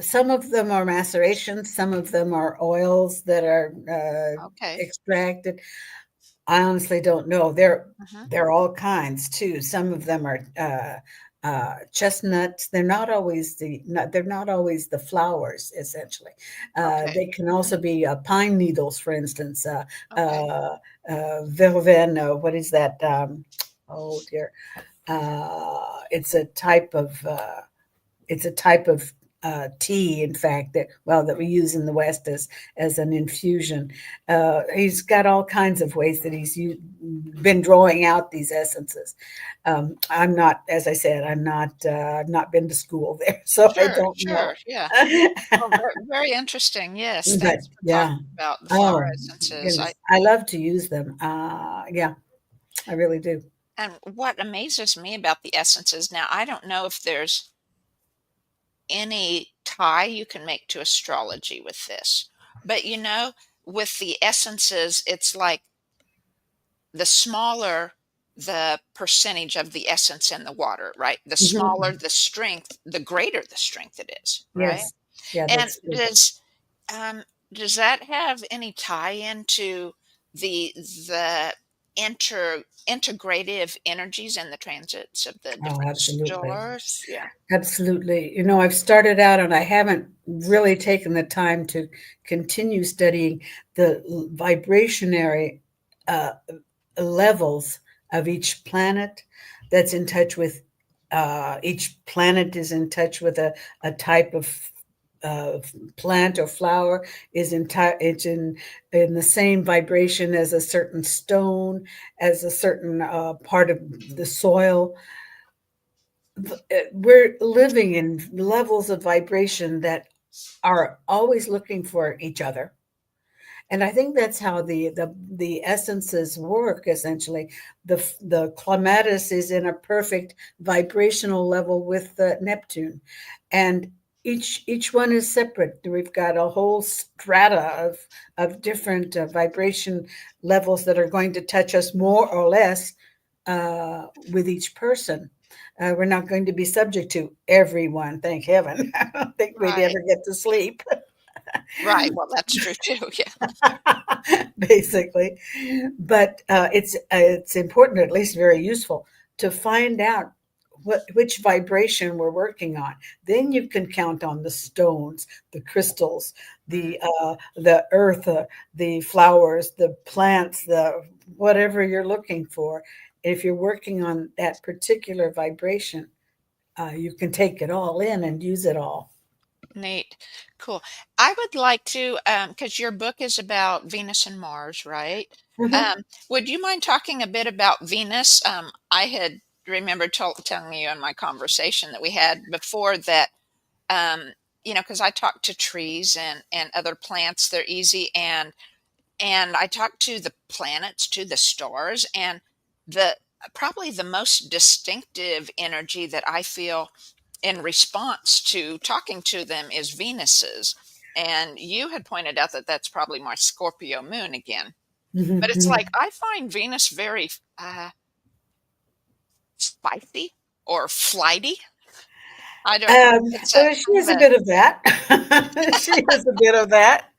some of them are macerations, some of them are oils that are Okay. extracted. I honestly don't know. There Hmm. there are all kinds too. Some of them are chestnuts. They're not always the flowers. Essentially, Okay. they can Hmm. also be pine needles, for instance. Okay. Verveine. What is that? Oh dear. It's a type of tea, in fact, that we use in the West as an infusion. He's got all kinds of ways that been drawing out these essences. I'm not, as I said, I've not been to school there, so I Sure, don't know. sure. Yeah. Well, very, very interesting. Yes. But Thanks for yeah, talking about the flower oh essences. goodness, I love to use them. Yeah, I really do. And what amazes me about the essences now, I don't know if there's any tie you can make to astrology with this, but with the essences, it's like the smaller the percentage of the essence in the water, right? The smaller Mhm. the strength, the greater the strength it is, right? Yes, yeah, And that's true. um, does that have any tie into the integrative energies and the transits of the Oh, different absolutely. stars? Yeah. Absolutely. I've started out and I haven't really taken the time to continue studying the vibrationary uh, levels of each planet that's in touch with, each planet is in touch with a type of plant or flower, it's in the same vibration as a certain stone, as a certain part of the soil. We're living in levels of vibration that are always looking for each other. And I think that's how the essences work. Essentially, the clematis is in a perfect vibrational level with Neptune, and each one is separate. We've got a whole strata of different vibration levels that are going to touch us more or less with each person. We're not going to be subject to everyone, thank heaven. I don't think we'd Right. ever get to sleep. Right. Well, that's true too. Yeah. Basically. But it's important, at least very useful, to find out which vibration we're working on. Then you can count on the stones, the crystals, Mm. the earth, the flowers, the plants, the whatever you're looking for. If you're working on that particular vibration, you can take it all in and use it all. Neat. Cool. I would like to, because your book is about Venus and Mars, right? Mhm. Would you mind talking a bit about Venus? I had remembered telling you in my conversation that we had before that, um, because I talk to trees and other plants, they're easy, and I talk to the planets, to the stars, and the probably the most distinctive energy that I feel in response to talking to them is Venus's. And you had pointed out that that's probably my Scorpio moon again. But it's like Mhm. I find Venus very spicy or flighty. I don't. It's a She kind is of a a bit of that. She is a bit of that.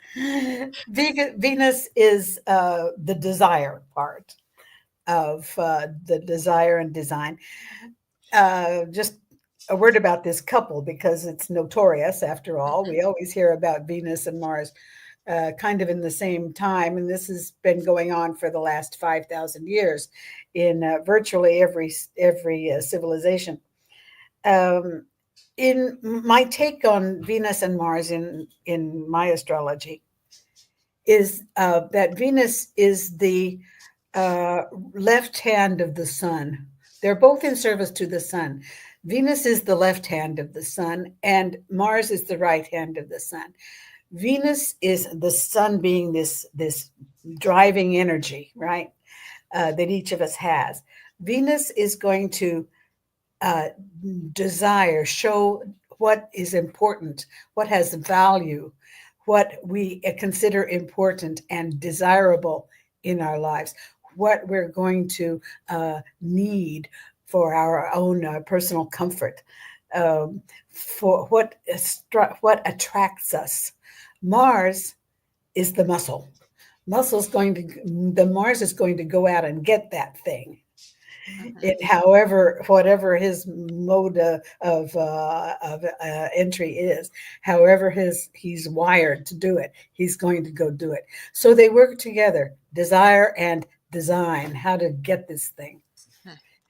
Venus is the desire part of the desire and design. Just a word about this couple because it's notorious after all. mhm, We always hear about Venus and Mars kind of in the same time, and this has been going on for the last 5,000 years in virtually every civilization. Um, in my take on Venus and Mars in my astrology is that Venus is the uh, left hand of the sun. They're both in service to the sun. Venus is the left hand of the sun, and Mars is the right hand of the sun. Venus is the sun being this driving energy, right? That each of us has. Venus is going to uh, desire, show what is important, what has value, what we consider important and desirable in our lives, what we're going to need for our own personal comfort, for what attracts us. Mars is the muscle. Muscle's going to the Mars is going to go out and get that thing. Hmm. It, however, whatever his mode of entry is, however he's wired to do it, he's going to go do it. So they work together, desire and design, how to get this thing.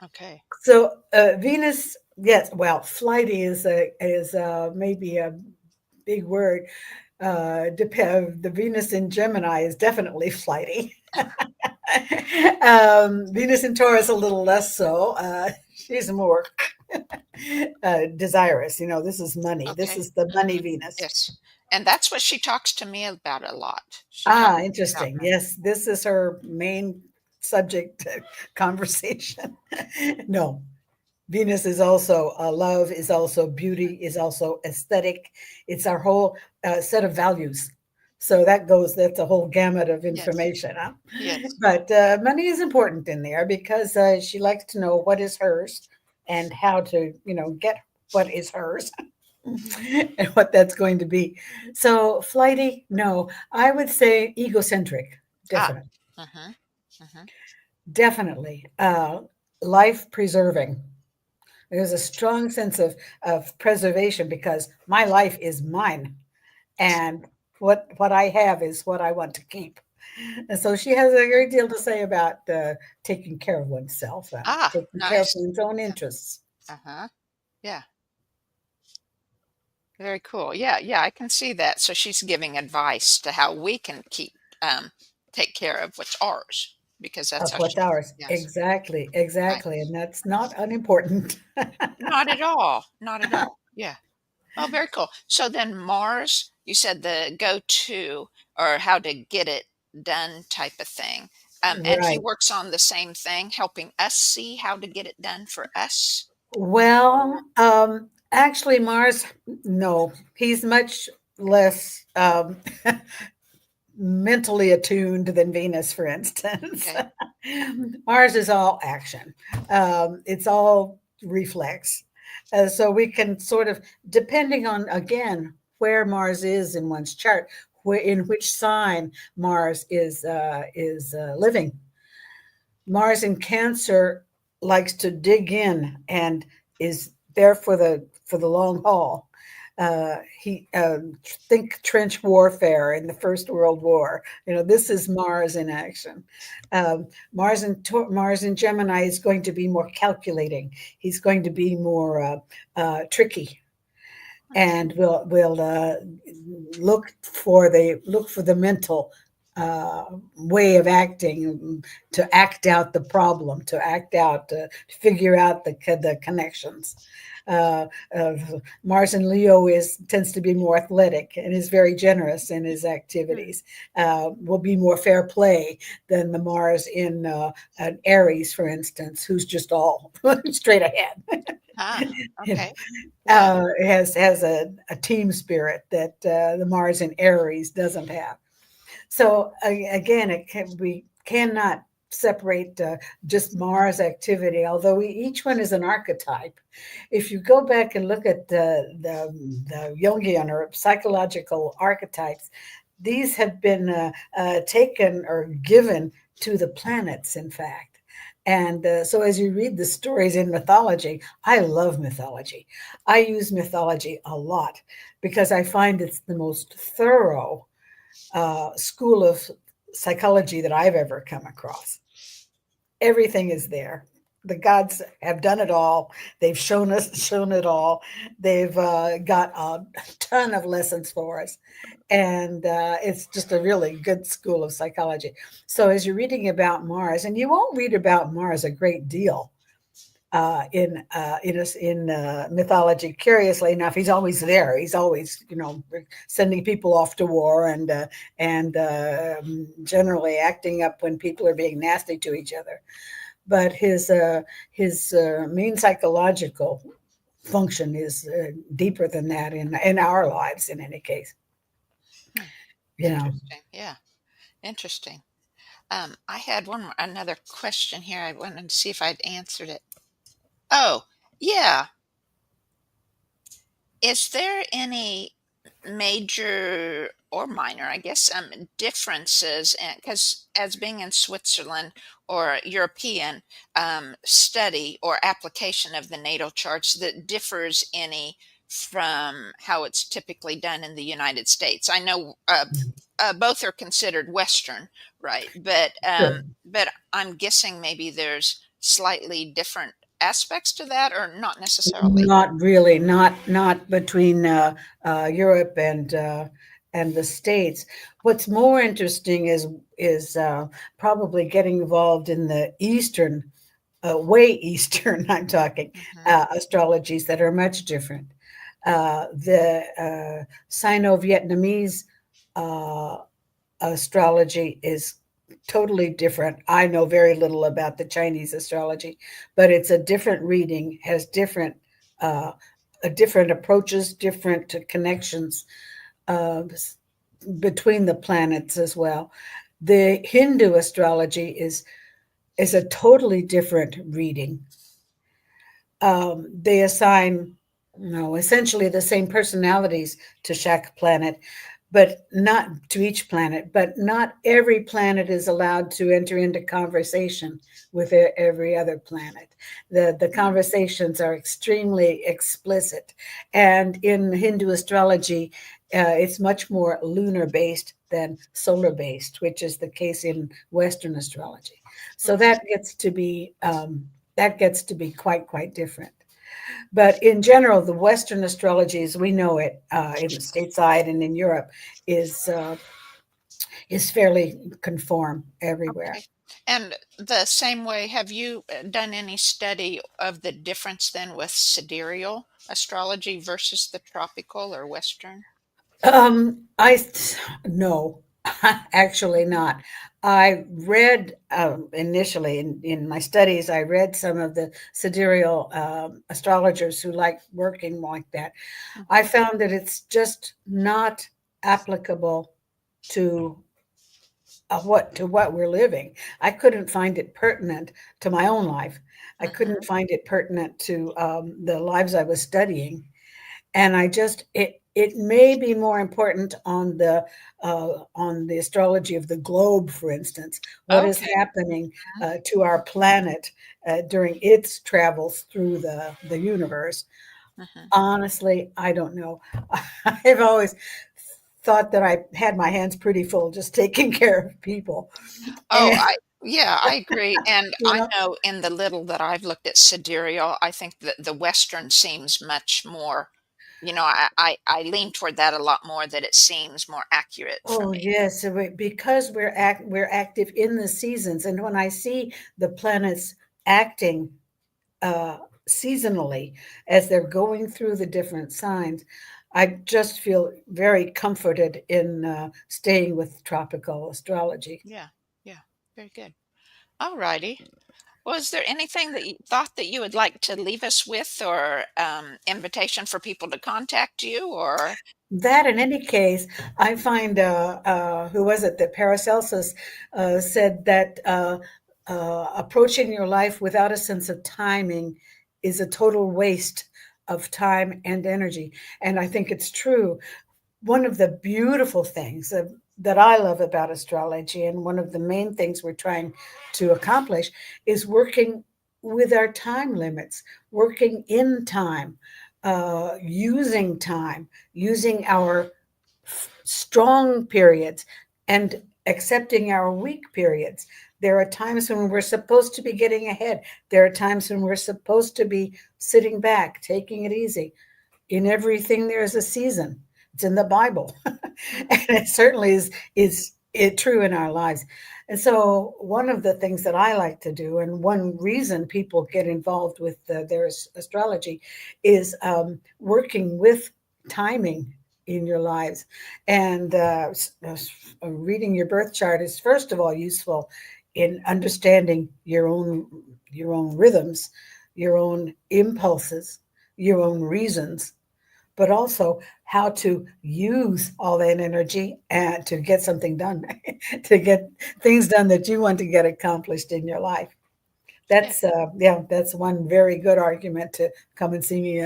Okay. So Venus, yes, well, flighty is maybe a big word. The Venus in Gemini is definitely flighty. Venus in Taurus a little less so. She's more desirous. You know, this is money. This Okay. is the money Hmm. Venus. Yes. And that's what she talks to me about a lot. She talks Ah, about interesting. money. Yes, this is her main subject conversation. No, Venus is also love, is also beauty, is also aesthetic. It's our whole set of values. So that's a whole gamut of Yes. information. Huh? Yes. But money is important in there because she likes to know what is hers and how to, get what is hers and what that's going to be. So flighty, no, I would say egocentric, Ah. definitely, Mm-hmm. Mm-hmm. definitely. Life preserving. There's a strong sense of preservation because my life is mine, and what I have is what I want to keep. And so she has a great deal to say about taking care of oneself and Ah, taking care of nice. one's own Yeah. interests. Uh-huh. Yeah. Very cool. Yeah, yeah, I can see that. So she's giving advice to how we can um take care of what's ours because that's Of how what's she, ours. yes. Exactly, Right. exactly. And that's not unimportant. Not at all. Not at all. Yeah. Oh, very cool. So then Mars, you said the go-to or how to get it done type of thing. And he Right. works on the same thing, helping us see how to get it done for us. Well, actually, Mars, no, he's much less mentally attuned than Venus, for instance. Okay. Mars is all action. It's all reflex. So we can sort of, depending on again where Mars is in one's chart, where in which sign Mars is living. Mars in Cancer likes to dig in and is there for the long haul. He think trench warfare in the First World War. You know, this is Mars in action. Mars in Gemini is going to be more calculating. He's going to be more tricky, and will look for the mental way of acting to act out the problem, to figure out the connections. Uh, uh, Mars in Leo is tends to be more athletic and is very generous in his Hmm. activities. Will be more fair play than the Mars in an Aries, for instance, who's just all straight ahead. Ah, You know, okay. Yeah. has a team spirit that the Mars in Aries doesn't have. So again, we cannot separate just Mars activity, although each one is an archetype. If you go back and look at the Jungian or psychological archetypes, these have been taken or given to the planets, in fact. And so, as you read the stories in mythology, I love mythology. I use mythology a lot because I find it's the most thorough school of psychology that I've ever come across. Everything is there. The gods have done it all. They've shown it all. They've got a ton of lessons for us, and it's just a really good school of psychology. So, as you're reading about Mars, and you won't read about Mars a great deal in mythology. Curiously enough, he's always there. He's always, sending people off to war and generally acting up when people are being nasty to each other. But his main psychological function is deeper than that in our lives. In any case, Hmm. you know. Interesting. Yeah. Interesting. I had another question here. I wanted to see if I'd answered it. Oh, yeah. Is there any? major or minor, I guess, differences, because as being in Switzerland or European, study or application of the natal charts that differs any from how it's typically done in the United States? I know both are considered Western, right? Sure. But I'm guessing maybe there's slightly different aspects to that, or not necessarily. Not really, not between Europe and the States. What's more interesting is probably getting involved in the Eastern, way Eastern. I'm talking Hmm. astrologies that are much different. The Sino-Vietnamese uh, astrology is totally different. I know very little about the Chinese astrology, but it's a different reading, has uh, different approaches, different connections uh, between the planets as well. The Hindu astrology is a totally different reading. They assign, essentially the same personalities to chaque planet, but not to each planet, but not every planet is allowed to enter into conversation with every other planet. The conversations are extremely explicit. And in Hindu astrology, it's much more lunar based than solar based, which is the case in Western astrology. So Hmm. that gets to be quite different. But in general, the Western astrology, as we know it in the stateside and in Europe, is uh, is fairly conform everywhere. Okay. And the same way, have you done any study of the difference then with sidereal astrology versus the tropical or Western? I no, actually Mhm. not. I read initially in my studies. I read some of the sidereal astrologers who like working like that. I Mhm. found that it's just not applicable to what we're living. I couldn't find it pertinent to my own life. I couldn't Mhm. find it pertinent to the lives I was studying, and I just it may be more important on the astrology of the globe, for instance, what is Okay. happening to our planet during its travels through the universe. Mhm. Honestly, I don't know. I've always thought that I had my hands pretty full just taking care of people, Oh, and yeah, I agree. And you I know, know in the little that I've looked at sidereal, I think that the Western seems much more, I lean toward that a lot more, that it seems more accurate for oh me. yes, so because we're active in the seasons, and when I see the planets acting uh, seasonally as they're going through the different signs, I just feel very comforted in staying with tropical astrology. Yeah. Yeah. Very good. All righty. Well, is there anything that you thought that you would like to leave us with, or invitation for people to contact you, or? That, in any case, I find, who was it, that Paracelsus said that approaching your life without a sense of timing is a total waste of time and energy. And I think it's true. One of the beautiful things that I love about astrology, and one of the main things we're trying to accomplish, is working with our time limits, working in time, using our strong periods and accepting our weak periods. There are times when we're supposed to be getting ahead. There are times when we're supposed to be sitting back, taking it easy. In everything, there's a season. It's in the Bible, and Mhm. it certainly is it true in our lives. And so, one of the things that I like to do, and one reason people get involved with their astrology, is working with timing in your lives. And reading your birth chart is first of all useful in understanding your own rhythms, your own impulses, your own reasons, but also how to use all that energy and to get something done, to get things done that you want to get accomplished in your life. Yeah, Yeah, that's one very good argument to come and see me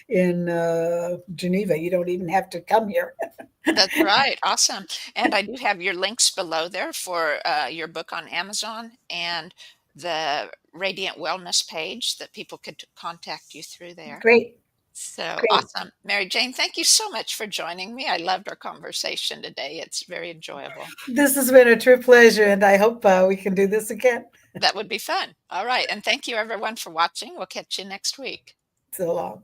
in Geneva. You don't even have to come here. that's right. Awesome. And I do have your links below there for your book on Amazon and the Radiant Wellness page that people could contact you through there. Great, So great. awesome. Mary Jane, thank you so much for joining me. I loved our conversation today. It's very enjoyable. This has been a true pleasure, and I hope we can do this again. That would be fun. All right. And thank you everyone for watching. We'll catch you next week. So long.